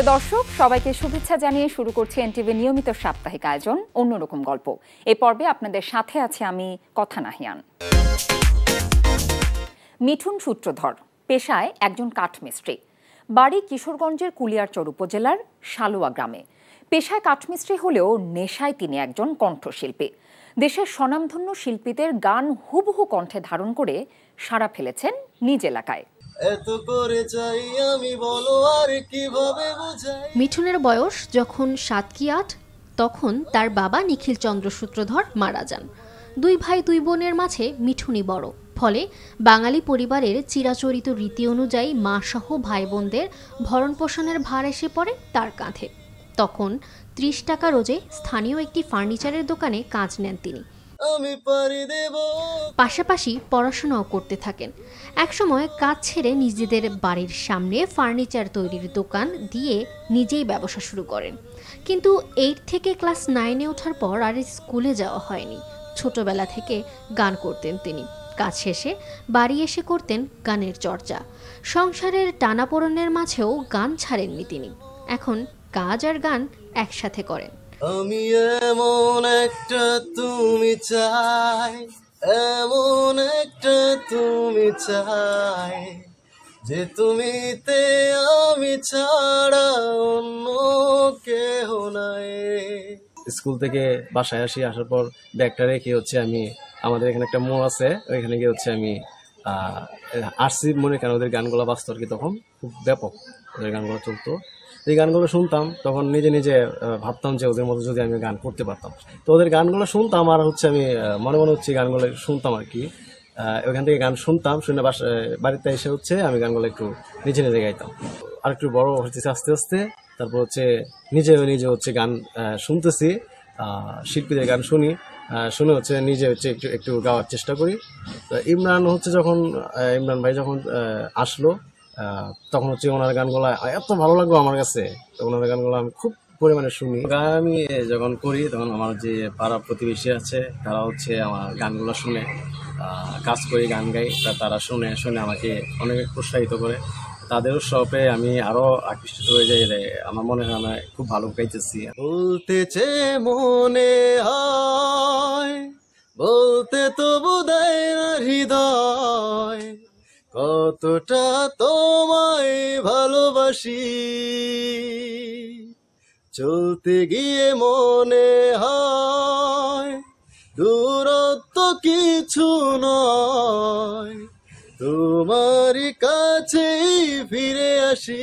প্রিয় দর্শক, সবাইকে শুভেচ্ছা জানিয়ে শুরু করছি এনটিভি নিয়মিত সাপ্তাহিক আয়োজন অন্যরকম গল্প। এই পর্বে আপনাদের সাথে আছে আমি কথা নাহিয়ান। মিঠুন সূত্রধর পেশায় একজন কাঠমিস্ত্রি, বাড়ি কিশোরগঞ্জের কুলিয়ারচর উপজেলার শালুয়া গ্রামে। পেশায় কাঠমিস্ত্রি হলেও নেশায় তিনি একজন কণ্ঠশিল্পী। দেশের স্বনামধন্য শিল্পীদের গান হুবহু কণ্ঠে ধারণ করে সাড়া ফেলেছেন নিজ এলাকায়। মিঠুনের বয়স যখন 7 কি 8, তখন তার বাবা নিখিল চন্দ্র সূত্রধর মারা যান। 2 ভাই 2 বোনের মাঝে মিঠুনই বড়। ফলে বাঙালি পরিবারের চিরাচরিত রীতি অনুযায়ী মা সহ ভাই বোনদের ভরণ পোষণের ভার এসে পড়ে তার কাঁধে। তখন 30 টাকা রোজে স্থানীয় একটি ফার্নিচারের দোকানে কাজ নেন তিনি। পাশাপাশি পড়াশোনাও করতে থাকেন। একসময় কাজ ছেড়ে নিজেদের বাড়ির সামনে ফার্নিচার তৈরির দোকান দিয়ে নিজেই ব্যবসা শুরু করেন। কিন্তু 8 থেকে ক্লাস 9-এ ওঠার পর আর স্কুলে যাওয়া হয়নি। ছোটবেলা থেকে গান করতেন তিনি। কাজ শেষে বাড়ি এসে করতেন গানের চর্চা। সংসারের টানাপোড়েনের মাঝেও গান ছাড়েননি তিনি। এখন কাজ আর গান একসাথে করেন। আমি এমন একটা তুমি চাই, এমন একটা তুমি চাই, যে তুমিতে আমি ছাড়া অন্য কেহ নাই। স্কুল থেকে বাসায় আসার পর ব্যাগটা রেখে আমি আমাদের এখানে একটা মোড় আছে, ওইখানে গিয়ে আমি আরসি মনে কেন ওদের গানগুলো বাজতো আর কি। তখন খুব ব্যাপক ওদের গানগুলো চলতো। এই গানগুলো শুনতাম, তখন নিজে নিজে ভাবতাম যে ওদের মতো যদি আমি গান করতে পারতাম। তো ওদের গানগুলো শুনতাম আর আমি মনে গানগুলো শুনতাম আর কি। ওইখান থেকে গান শুনতাম, শুনে বাড়িতে এসে আমি গানগুলো একটু নিজে নিজে গাইতাম। আর একটু বড় হচ্ছে আস্তে আস্তে। তারপর নিজে গান শুনতেছি, শিল্পীদের গান শুনে নিজে একটু গাওয়ার চেষ্টা করি। তো ইমরান ভাই যখন আসলো, তখন ওনার গানগুলো এত ভালো লাগলো আমার কাছে। তো ওনার গানগুলো আমি খুব পরিমাণে শুনি। গান আমি যখন করি তখন আমার যে পাড়া প্রতিবেশী আছে তারা আমার গানগুলো শুনে, কাজ করি গান গাই, তারা শুনে আমাকে অনেক প্রোৎসাহিত করে। তাদের উৎসবে আমি আরো আকৃষ্ট হয়ে যাই। আমার মনে হয় আমি খুব ভালো গাইতেছি। বলতে মনে হয়, বলতে তো বোধহয় না হৃদয়, কতটা তোমায় ভালোবাসি। চলতে গিয়ে মনে হয় দূরত্ব কিছু নয়, তোমারই কাছেই ফিরে আসি।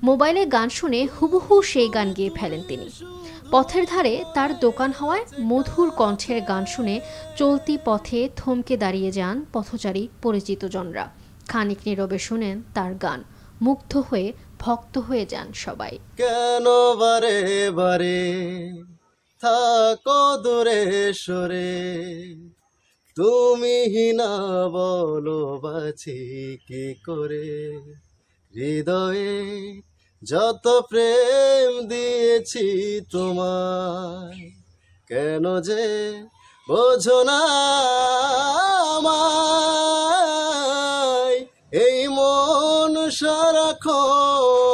মোবাইলে গান শুনে হুবহু সেই গান গেয়ে ফেলেন তিনি। পথের ধারে তার দোকান হওয়ায় মধুর কণ্ঠের গান শুনে চলতি পথে থমকে দাঁড়িয়ে যান পথচারী পরিচিত জনরা। খানিক নীরবে শুনেন তার গান, মুগ্ধ হয়ে ভক্ত হয়ে যান সবাই। কেন বারে বারে থাকো দূরে সরে, তুমি না বলো বাঁচি কি করে। হৃদয়ে যত প্রেম দিয়েছি তোমায়, কেন যে বোঝো না আমায়। এই মন সারাক্ষণ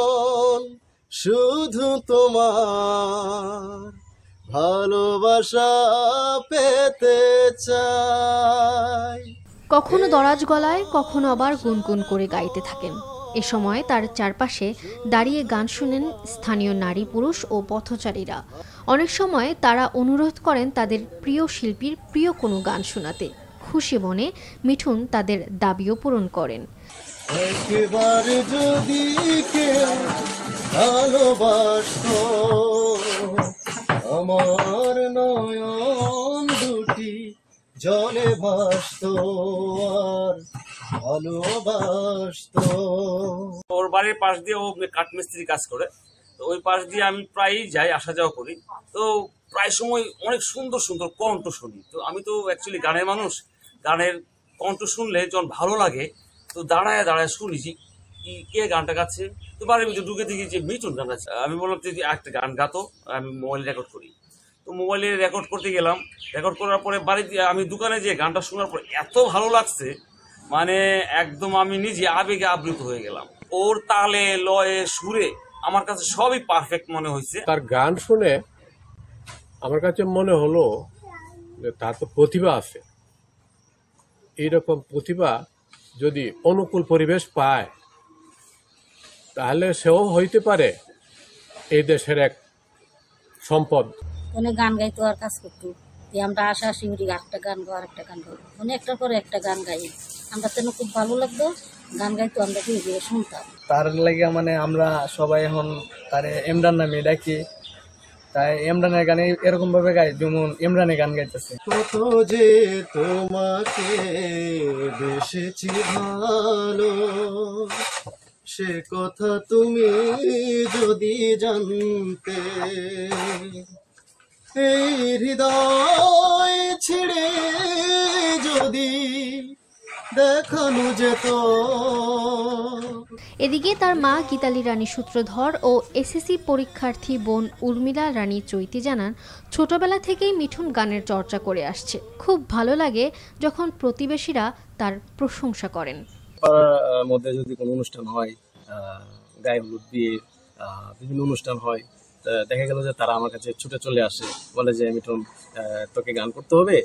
শুধু তোমার ভালোবাসা পেতে চাই। কখনো দরাজ গলায়, কখনো আবার গুনগুন করে গাইতে থাকেন। এ সময় তার চারপাশে দাঁড়িয়ে গান শুনেন স্থানীয় নারী পুরুষ ও পথচারীরা। অনেক সময় তারা অনুরোধ করেন তাদের প্রিয় শিল্পীর প্রিয় কোনো গান শোনাতে। খুশি মনে মিঠুন তাদের দাবিও পূরণ করেন। একবার যদি কেউ ভালোবাসতো, আমার নয়ন দুটি জলে ভাসতো আর ভালোবাসতো। ওর বাড়ির পাশ দিয়ে ও কাঠমিস্ত্রি কাজ করে, তো ওই পাশ দিয়ে আমি প্রায়ই যাই, আসা যাওয়া করি। তো প্রায় সময় অনেক সুন্দর সুন্দর কণ্ঠ শুনি। তো আমি তো অ্যাকচুয়ালি গানের মানুষ, গানের কণ্ঠ শুনলে যখন ভালো লাগে তো দাঁড়ায় দাঁড়ায় শুনি যে কে গানটা গাচ্ছে। তো বাড়ির ভিতরে ঢুকে দেখি যে মিঠুন গান গাচ্ছে। আমি বললাম যে একটা গান গাতো, আমি মোবাইলে রেকর্ড করি। তো মোবাইলে রেকর্ড করতে গেলাম, রেকর্ড করার পরে বাড়িতে আমি দোকানে যে গানটা শোনার পর এত ভালো লাগছে, মানে একদম আমি নিজে আবেগে আপ্লুত হয়ে গেলাম। ওর তালে লয়ে সুরে আমার কাছে সবই পারফেক্ট মনে হয়েছে। তার গান শুনে আমার কাছে মনে হলো যে তার তো প্রতিভা আছে। এইরকম প্রতিভা যদি অনুকূল পরিবেশ পায় তাহলে সেও হইতে পারে এই দেশের এক সম্পদ। অনেক গান গাইতো আর কাজ করতো, আমরা আশা আসি একটা গান গাও আর একটা গান গাও, মানে একটার পরে একটা গান গাই। আমরা তেন খুব ভালো লাগতো, গান গাইতো, আমরা ঘুরে শুনতাম। তার লাগে মানে আমরা সবাই এখন তারে ইমরান নামে ডাকি, তাই ইমরানের গানে এরকম ভাবে গাই যেমন ইমরানের গান গাইতেছে। কত যে তোমাকে বেসেছি ভালো, সে কথা তুমি যদি জানতে, এই হৃদয় ছেড়ে যদি দেখানো যেত। এদিকে তার মা গীতালি রানী সূত্রধর ও এসএসসি পরীক্ষার্থী বোন উর্মিলা রানী চৈতি জানান, ছোটবেলা থেকেই মিঠুন গানের চর্চা করে আসছে। খুব ভালো লাগে যখন প্রতিবেশীরা তার প্রশংসা করেন। মধ্যে যদি কোনো অনুষ্ঠান হয়, গায়ে হলুদ দিয়ে বিভিন্ন অনুষ্ঠান হয়, দেখা গেল যে তারা আমার কাছে ছুটে চলে আসে, বলে যে মিঠুন তোকে গান করতে হবে,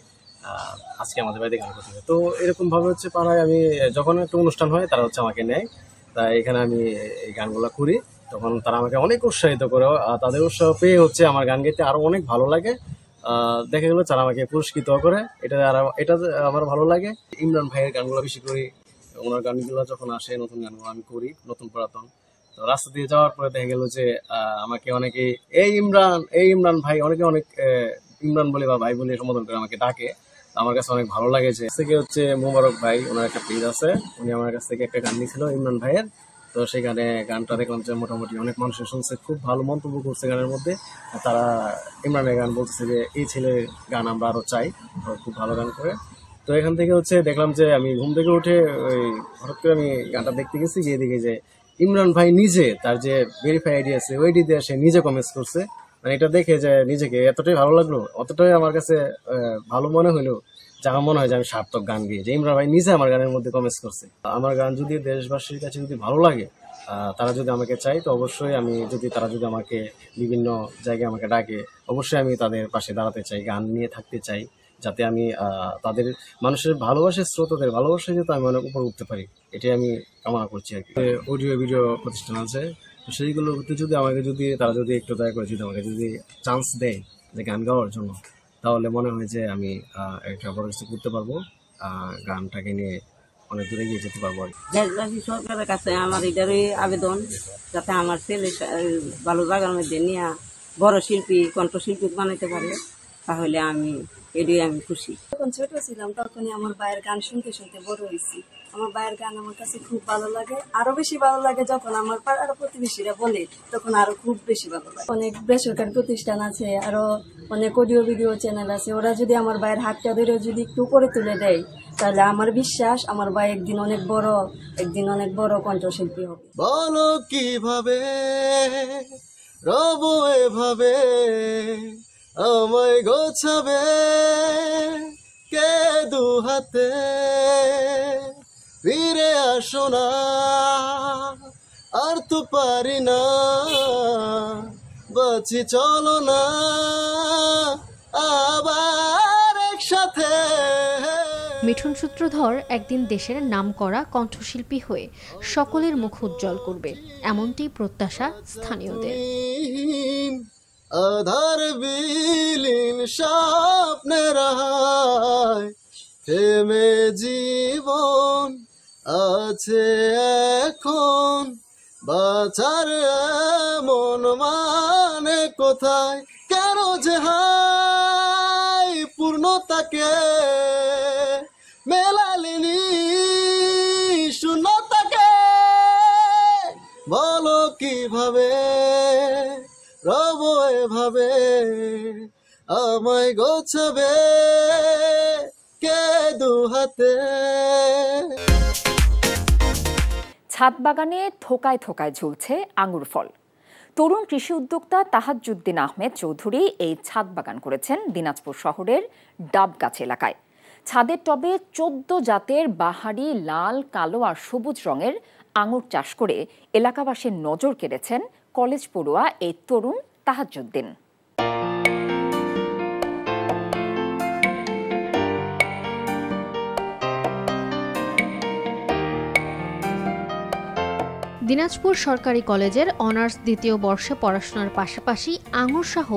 আজকে আমাদের বাড়িতে গান করতে হবে। তো এরকম ভাবে হচ্ছে পাড়ায় আমি যখন একটা অনুষ্ঠান হয় তারা হচ্ছে আমাকে নেয়, তাই এখানে আমি এই গানগুলো করি, তখন তারা আমাকে অনেক উৎসাহিত করে। তাদের উৎসাহ পেয়ে হচ্ছে আমার গান গাইতে আরো অনেক ভালো লাগে। দেখা গেল তারা আমাকে পুরস্কৃত করে, এটা আমার ভালো লাগে। ইমরান ভাইয়ের গানগুলো বেশি করি, ওনার গানগুলো যখন আসে নতুন গানগুলো আমি করি, নতুন পুরাতন। তো রাস্তা দিয়ে যাওয়ার পরে দেখা গেল যে আমাকে অনেকে এই ইমরান ভাই অনেক ইমরান বলে বা ভাই বলে সম্বোধন করে আমাকে ডাকে। আমার কাছে অনেক ভালো লাগে। যে থেকে হচ্ছে মোবারক ভাই, ওনার একটা পেজ আছে, উনি আমার কাছ থেকে একটা গান নিয়েছিল ইমরান ভাইয়ের। তো সেখানে গানটা দেখলাম যে মোটামুটি অনেক মানুষের শুনছে, খুব ভালো মন্তব্য করছে গানের মধ্যে। তারা ইমরানের গান বলতেছে যে এই ছেলের গান আমরা আরো চাই, খুব ভালো গান করে। তো এখান থেকে হচ্ছে দেখলাম যে আমি ঘুম থেকে উঠে ওই হঠাৎ করে আমি গানটা দেখতে গেছি, গিয়ে দেখি যে ইমরান ভাই নিজে তার যে ভেরিফাই আইডি আছে ওই আইডি দিয়ে সে নিজে কমেন্টস করছে। মানে এটা দেখে যে নিজেকে এতটাই ভালো লাগলো, অতটাই আমার কাছে ভালো মনে হইলো যে আমার মনে হয় যে আমি সার্থক গান গিয়ে, যে ইমরান ভাই নিজে আমার গানের মধ্যে কমেন্টস করছে। আমার গান যদি দেশবাসীর কাছে যদি ভালো লাগে, তারা যদি আমাকে চাই, তো অবশ্যই আমি তারা যদি আমাকে বিভিন্ন জায়গায় আমাকে ডাকে, অবশ্যই আমি তাদের পাশে দাঁড়াতে চাই, গান নিয়ে থাকতে চাই, যাতে আমি তাদের মানুষের ভালোবাসার স্রোতদের ভালোবাসা যাতে আমি অনেক উপর উঠতে পারি, এটাই আমি কামনা করছি আর কি। অডিও ভিডিও প্রতিষ্ঠান আছে, তো সেইগুলোতে যদি আমাকে তারা যদি একটু দয়া করে যদি আমাকে যদি চান্স দেয় যে গান গাওয়ার জন্য, তাহলে মনে হয় যে আমি একটা বড় কিছু করতে পারবো, গানটাকে নিয়ে অনেক দূরে গিয়ে যেতে পারবো। দেশবাসী সরকারের কাছে আমার এটারই আবেদন, যাতে আমার ছেলে ভালো জায়গার মধ্যে নিয়ে বড় শিল্পী, কণ্ঠশিল্পী বানাইতে পারে, তাহলে এটাই আমি খুশি। যখন ছোট ছিলাম তখনই আমার ভাইয়ের গান শুনতে শুনতে বড় হয়েছি। আমার ভাইয়ের গান আমার কাছে খুব ভালো লাগে, আরো বেশি ভালো লাগে যখন আমার পাড়ার প্রতিবেশীরা বলে, তখন আরো খুব বেশি ভালো লাগে। অনেক বেসরকারি প্রতিষ্ঠান আছে, আরো অনেক অডিও ভিডিও চ্যানেল আছে, ওরা যদি আমার ভাইয়ের হাতটা ধরে যদি একটু করে তুলে দেয়, তাহলে আমার বিশ্বাস আমার ভাই একদিন অনেক বড় কণ্ঠশিল্পী হবে। বলো কিভাবে রব এভাবে, আমায় গোছাবে কে দু হাতে, ফিরে আসো না আর তো পারি না, বাঁচি চলো না আবার একসাথে। মিঠুন সূত্রধর একদিন দেশের নামকরা কণ্ঠশিল্পী হয়ে সকলের মুখ উজ্জ্বল করবে, এমনটি প্রত্যাশা স্থানীয়দের। আধার বিলীন স্বপ্নের হায় থেমে জীবন আছে এখন, বাঁচার মন মানে কোথায়, কেন যে হায় পূর্ণতাকে মেলালিনি শূন্যতাকে, বলো কিভাবে রব এভাবে, আমায় গোছাবে কে দু হাতে। ছাদ বাগানে থোকায় থোকায় ঝুলছে আঙ্গুর ফল। তরুণ কৃষি উদ্যোক্তা তাহাজ্জুদ্দিন আহমেদ চৌধুরী এই ছাদ বাগান করেছেন দিনাজপুর শহরের ডাবগাছ এলাকায়। ছাদের টবে 14 জাতের বাহারি লাল, কালো আর সবুজ রঙের আঙুর চাষ করে এলাকাবাসীর নজর কেড়েছেন কলেজ পড়ুয়া এই তরুণ তাহাজ্জুদ্দিন। দিনাজপুর সরকারি কলেজের অনার্স দ্বিতীয় বর্ষে পড়াশোনার পাশাপাশি আঙুর সহ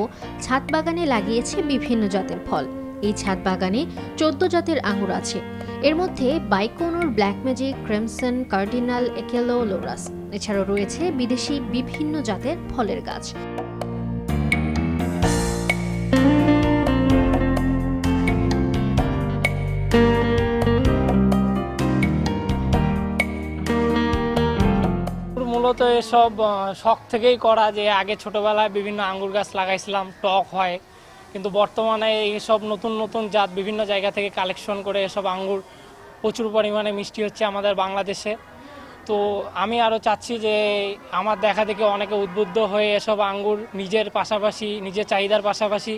ছাদ বাগানে লাগিয়েছে বিভিন্ন জাতের ফল। এই ছাদ বাগানে 14 জাতের আঙুর আছে। এর মধ্যে বাইকোনোর, ব্ল্যাক ম্যাজিক, ক্রিমসন, কার্ডিনাল, একেলো, লোরাস। এছাড়াও রয়েছে বিদেশি বিভিন্ন জাতের ফলের গাছ। মূলত এসব শখ থেকেই করা, যে আগে ছোটবেলায় বিভিন্ন আঙ্গুর গাছ লাগাইছিলাম, টক হয়, কিন্তু বর্তমানে এইসব নতুন নতুন জাত বিভিন্ন জায়গা থেকে কালেকশন করে এসব আঙ্গুর প্রচুর পরিমাণে মিষ্টি হচ্ছে আমাদের বাংলাদেশে। তো আমি আরও চাচ্ছি যে আমার দেখা দেখে অনেকে উদ্বুদ্ধ হয়ে এসব আঙ্গুর নিজের পাশাপাশি, নিজের চাহিদার পাশাপাশি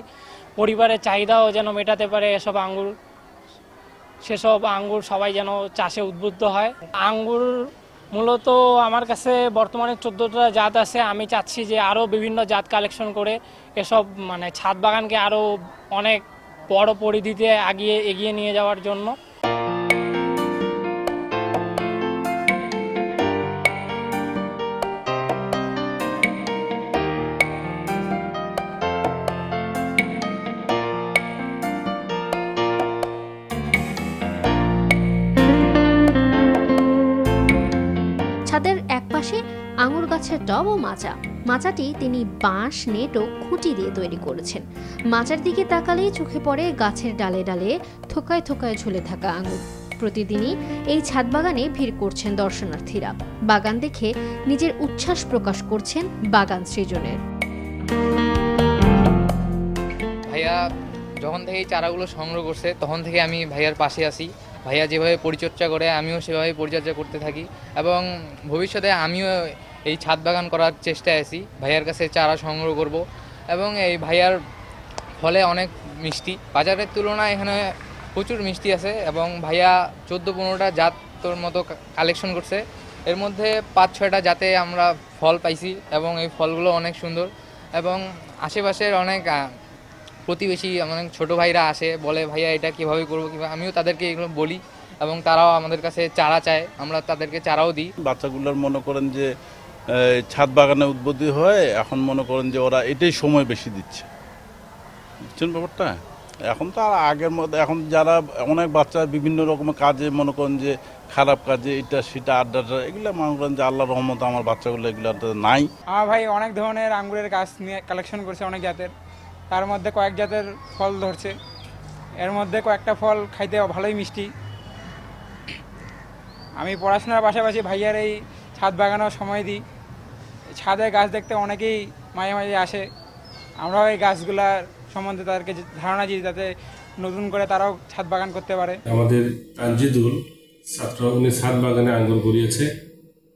পরিবারের চাহিদাও যেন মেটাতে পারে এসব আঙ্গুর, সেসব আঙ্গুর সবাই যেন চাষে উদ্বুদ্ধ হয়। আঙ্গুর মূলত আমার কাছে বর্তমানে 14টা জাত আছে। আমি চাচ্ছি যে আরও বিভিন্ন জাত কালেকশন করে এসব ছাদ বাগানকে আরও অনেক বড় পরিধিতে এগিয়ে নিয়ে যাওয়ার জন্য। ছাদের একপাশে আঙুর গাছের টব ও মাচাটি তিনি বাঁশ, নেট ও খুঁটি দিয়ে তৈরি করেছেন। মাচার দিকে তাকালেই চোখে পড়ে গাছের ডালে ডালে থোকায় থোকায় ঝুলে থাকা আঙুর। প্রতিদিনই এই ছাদ বাগানে ভিড় করছেন দর্শনার্থীরা। বাগান দেখে নিজের উচ্ছ্বাস প্রকাশ করছেন বাগান সৃজনের। ভাইয়া যখন থেকে এই চারাগুলো সংগ্রহ করছে তখন থেকে আমি ভাইয়ার পাশে আছি। ভাইয়া যেভাবে পরিচর্যা করে আমিও সেভাবে পরিচর্যা করতে থাকি এবং ভবিষ্যতে আমিও এই ছাদ বাগান করার চেষ্টায় আছি। ভাইয়ার কাছে চারা সংগ্রহ করব এবং এই ভাইয়ার ফলে অনেক মিষ্টি, বাজারের তুলনায় এখানে প্রচুর মিষ্টি আছে এবং ভাইয়া 14-15টা জাতের মতো কালেকশন করছে। এর মধ্যে 5-6টা জাতে আমরা ফল পাইছি এবং এই ফলগুলো অনেক সুন্দর এবং আশেপাশের অনেক প্রতিবেশী অনেক ছোটো ভাইরা আসে, বলে ভাইয়া এটা কীভাবে করবো, কিংবা আমিও তাদেরকে এগুলো বলি এবং তারাও আমাদের কাছে চারা চায়, আমরা তাদেরকে চারাও দিই। বাচ্চাগুলোর মনে করেন যে ছাদ বাগানে উদ্বুদ্ধ হয়, এখন মনে করেন যে ওরা এটাই সময় বেশি দিচ্ছে, বুঝছেন ব্যাপারটা। এখন তো আর আগের মধ্যে, এখন যারা অনেক বাচ্চা বিভিন্ন রকমের কাজে মনে করেন যে খারাপ কাজে এটা সেটা আড্ডাটা, এগুলো মনে করেন যে আল্লাহর রহমতে আমার বাচ্চাগুলো এগুলো নাই। আমার ভাই অনেক ধরনের আঙ্গুরের গাছ নিয়ে কালেকশন করছে, অনেক জাতের, তার মধ্যে কয়েক জাতের ফল ধরছে। এর মধ্যে কয়েকটা ফল খাইতে ভালোই মিষ্টি। আমি পড়াশোনার পাশাপাশি ভাইয়ার এই ছাদ বাগানেও সময় দিই। ছাদে গাছ দেখতে অনেকেই মাঝে মাঝে আসে, আমরাও এই গাছগুলার সম্বন্ধে তাদেরকে ধারণা দিই যাতে নতুন করে তারাও ছাদ বাগান করতে পারে। আমাদের তানজিদুল ছাত্র, উনি ছাদ বাগানে আঙ্গুর করিয়েছে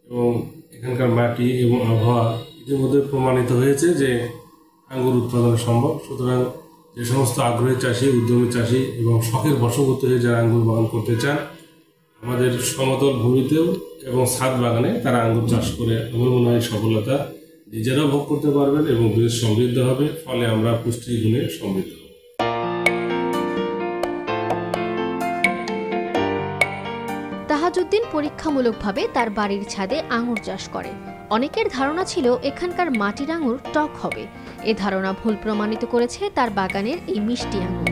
এবং এখানকার মাটি এবং আবহাওয়া ইতিমধ্যে প্রমাণিত হয়েছে যে আঙ্গুর উৎপাদন সম্ভব। সুতরাং যে সমস্ত আগ্রহী চাষি, উদ্যমী চাষি এবং শখের বশবর্তী হয়ে যারা আঙ্গুর বাগান করতে চান, আমাদের সমতল ভূমিতেও এবং ছাদ বাগানে তারা আঙ্গুর চাষ করে আমার মনে হয় সফলতা নিজেরাও ভোগ করতে পারবেন এবং দেশ সমৃদ্ধ হবে, ফলে আমরা পুষ্টি গুণে সমৃদ্ধ হব। তাহাজুদ্দিন পরীক্ষামূলকভাবে তার বাড়ির ছাদে আঙুর চাষ করে। অনেকের ধারণা ছিল এখানকার মাটির আঙুর টক হবে। এ ধারণা ভুল প্রমাণিত করেছে তার বাগানের এই মিষ্টি আঙুর।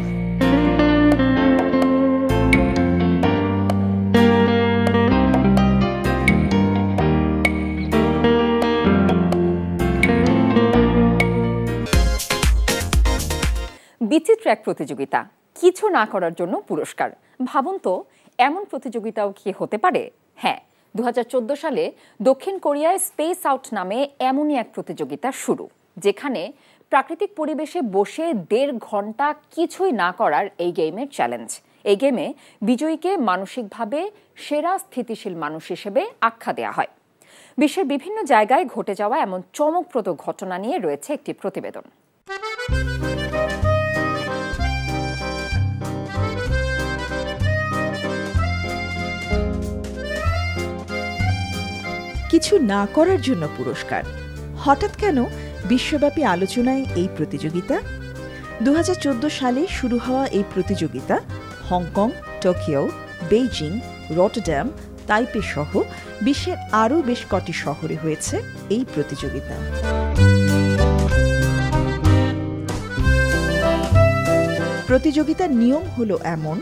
বিচিত্র এক প্রতিযোগিতা, কিছু না করার জন্য পুরস্কার। ভাবুন তো, এমন প্রতিযোগিতাও কি হতে পারে? হ্যাঁ, 2014 সালে দক্ষিণ কোরিয়ায় স্পেস আউট নামে এমনই এক প্রতিযোগিতা শুরু, যেখানে প্রাকৃতিক পরিবেশে বসে 1.5 ঘন্টা কিছুই না করার এই গেমের চ্যালেঞ্জ। এই গেমে বিজয়ীকে মানসিকভাবে সেরা স্থিতিশীল মানুষ হিসেবে আখ্যা দেওয়া হয়। বিশ্বের বিভিন্ন জায়গায় ঘটে যাওয়া এমন চমকপ্রদ ঘটনা নিয়ে রয়েছে একটি প্রতিবেদন। কিছু না করার জন্য পুরস্কার। হঠাৎ কেন বিশ্বব্যাপী আলোচনায় এই প্রতিযোগিতা? 2014 সালে শুরু হওয়া এই প্রতিযোগিতা হংকং, টোকিও, বেইজিং, রটারডাম, তাইপে সহ বিশ্বের আরও বেশ কটি শহরে হয়েছে এই প্রতিযোগিতা। প্রতিযোগিতার নিয়ম হলো এমন,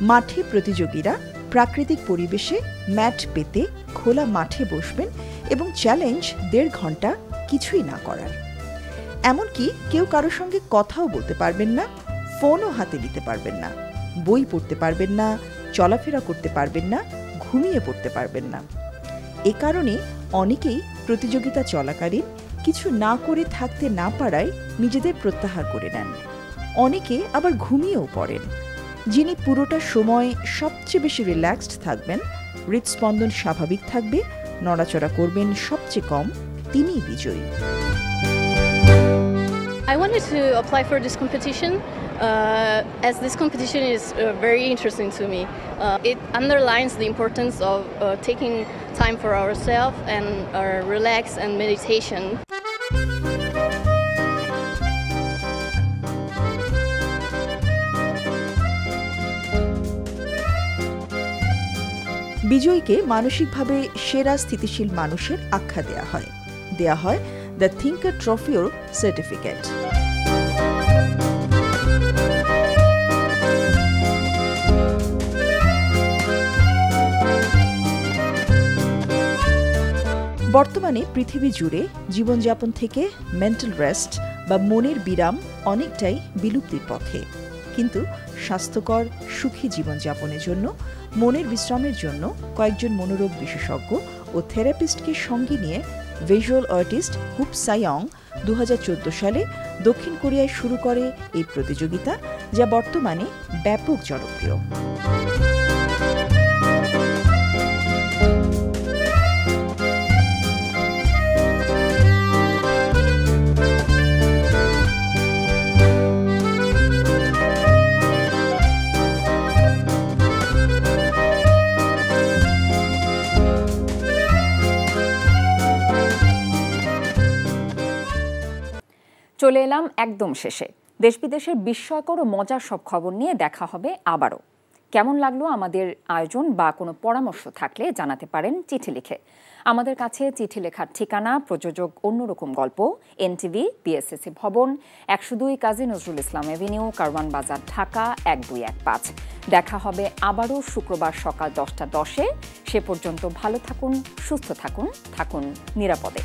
মাঠে প্রতিযোগীরা প্রাকৃতিক পরিবেশে ম্যাট পেতে খোলা মাঠে বসবেন এবং চ্যালেঞ্জ 1.5 ঘন্টা কিছুই না করার। এমনকি কেউ কারোর সঙ্গে কথাও বলতে পারবেন না, ফোনও হাতে নিতে পারবেন না, বই পড়তে পারবেন না, চলাফেরা করতে পারবেন না, ঘুমিয়ে পড়তে পারবেন না। এ কারণে অনেকেই প্রতিযোগিতা চলাকালীন কিছু না করে থাকতে না পারায় নিজেদের প্রত্যাহার করে নেন। অনেকে আবার ঘুমিয়েও পড়েন। যিনি পুরোটা সময় সবচেয়ে বেশি রিল্যাক্সড থাকবেন, হৃদস্পন্দন স্বাভাবিক থাকবে, নড়াচড়া করবেন সবচেয়ে কম, তিনিই বিজয়ী। I wanted to apply for this competition as this competition is very interesting to me. It underlines the importance of taking time for ourselves and relax and meditation. বিজয়ীকে মানসিকভাবে সেরা স্থিতিশীল মানুষের আখ্যা দেয়া হয় দ্য থিঙ্কার ট্রফি ও certificate. বর্তমানে পৃথিবী জুড়ে জীবনযাপন থেকে মেন্টাল রেস্ট বা মনের বিরাম অনেকটাই বিলুপ্তির পথে। কিন্তু স্বাস্থ্যকর সুখী জীবনযাপনের জন্য মনের বিশ্রামের জন্য কয়েকজন মনোরোগ বিশেষজ্ঞ ও থেরাপিস্টকে সঙ্গে নিয়ে ভিজুয়াল আর্টিস্ট হুপ সায়ং 2014 সালে দক্ষিণ কোরিয়ায় শুরু করে এই প্রতিযোগিতা, যা বর্তমানে ব্যাপক জনপ্রিয়। চলে এলাম একদম শেষে। দেশ বিদেশের বিস্ময়কর ও মজার সব খবর নিয়ে দেখা হবে আবারও। কেমন লাগলো আমাদের আয়োজন বা কোনো পরামর্শ থাকলে জানাতে পারেন চিঠি লিখে। আমাদের কাছে চিঠি লেখার ঠিকানা প্রযোজক অন্যরকম গল্প, এনটিভি, পিএসসিসি ভবন, 102 কাজী নজরুল ইসলাম এভিনিউ, কারওয়ান বাজার, ঢাকা 1215। দেখা হবে আবারও শুক্রবার সকাল 10টা 10-এ। সে পর্যন্ত ভালো থাকুন, সুস্থ থাকুন, থাকুন নিরাপদে।